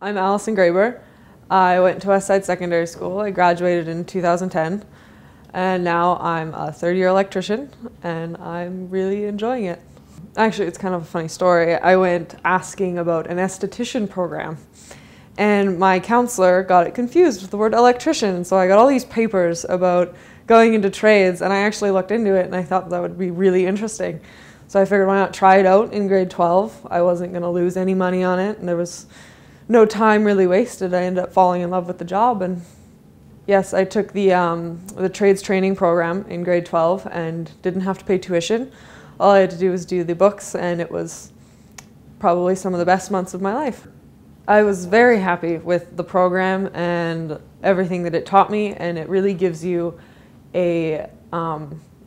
I'm Alison. I went to Westside Secondary School. I graduated in 2010, and now I'm a third-year electrician, and I'm really enjoying it. Actually, it's kind of a funny story. I went asking about an esthetician program, and my counselor got it confused with the word electrician, so I got all these papers about going into trades, and I actually looked into it, and I thought that would be really interesting. So I figured, why not try it out in grade 12? I wasn't going to lose any money on it, and there was no time really wasted. I ended up falling in love with the job, and yes, I took the trades training program in grade 12 and didn't have to pay tuition. All I had to do was do the books, and it was probably some of the best months of my life. I was very happy with the program and everything that it taught me, and it really gives you a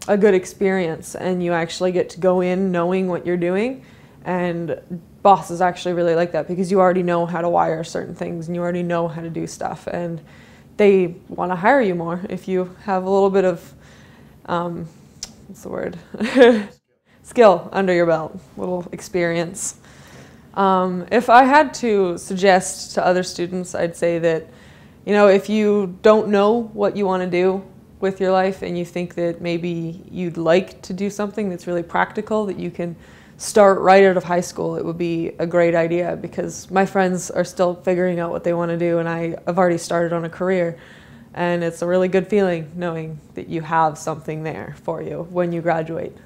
good experience, and you actually get to go in knowing what you're doing, and bosses actually really like that because you already know how to wire certain things and you already know how to do stuff, and they want to hire you more if you have a little bit of what's the word skill under your belt, little experience. If I had to suggest to other students, I'd say that, if you don't know what you want to do with your life and you think that maybe you'd like to do something that's really practical, that you can start right out of high school, it would be a great idea, because my friends are still figuring out what they want to do, and I've already started on a career, and it's a really good feeling knowing that you have something there for you when you graduate.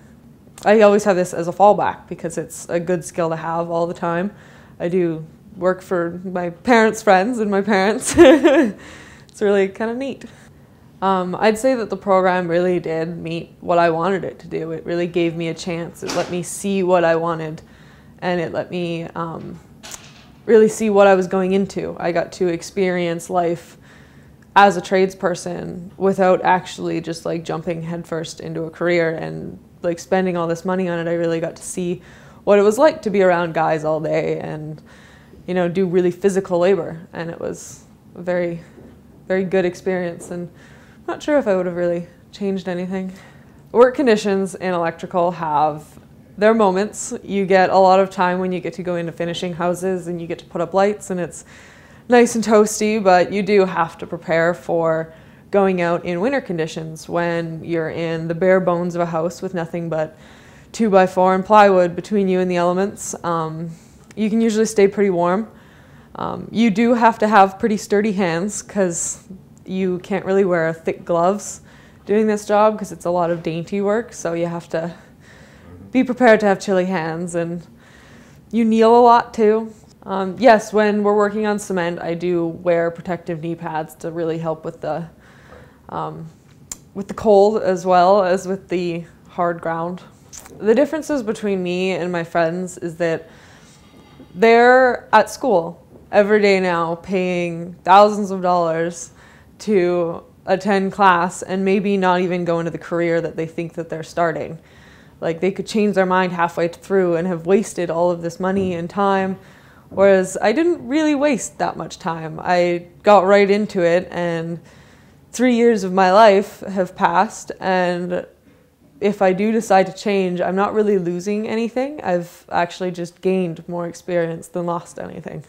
I always have this as a fallback because it's a good skill to have all the time. I do work for my parents' friends and my parents. It's really kind of neat. I'd say that the program really did meet what I wanted it to do. It really gave me a chance. It let me see what I wanted, and it let me really see what I was going into. I got to experience life as a tradesperson without actually just like jumping headfirst into a career and like spending all this money on it. I really got to see what it was like to be around guys all day and do really physical labor, and it was a very, very good experience, and I'm not sure if I would have really changed anything. Work conditions in electrical have their moments. You get a lot of time when you get to go into finishing houses and you get to put up lights, and it's nice and toasty, but you do have to prepare for going out in winter conditions when you're in the bare bones of a house with nothing but 2x4 and plywood between you and the elements. You can usually stay pretty warm. You do have to have pretty sturdy hands because you can't really wear thick gloves doing this job because it's a lot of dainty work, so you have to be prepared to have chilly hands, and you kneel a lot too. Yes, when we're working on cement, I do wear protective knee pads to really help with the cold as well as with the hard ground. The differences between me and my friends is that they're at school every day now paying thousands of dollars to attend class and maybe not even go into the career that they think that they're starting. Like, they could change their mind halfway through and have wasted all of this money and time, whereas I didn't really waste that much time. I got right into it, and 3 years of my life have passed, and if I do decide to change, I'm not really losing anything. I've actually just gained more experience than lost anything.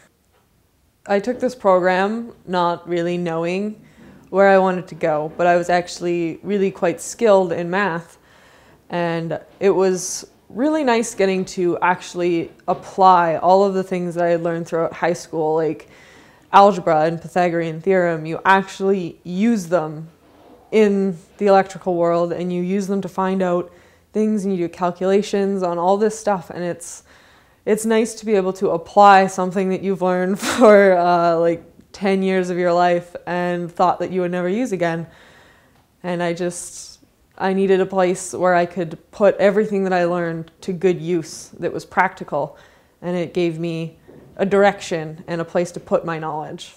I took this program not really knowing where I wanted to go, but I was actually really quite skilled in math, and it was really nice getting to actually apply all of the things that I had learned throughout high school, like algebra and Pythagorean theorem. You actually use them in the electrical world, and you use them to find out things, and you do calculations on all this stuff, and it's nice to be able to apply something that you've learned for like 10 years of your life and thought that you would never use again. And I needed a place where I could put everything that I learned to good use that was practical, and it gave me a direction and a place to put my knowledge.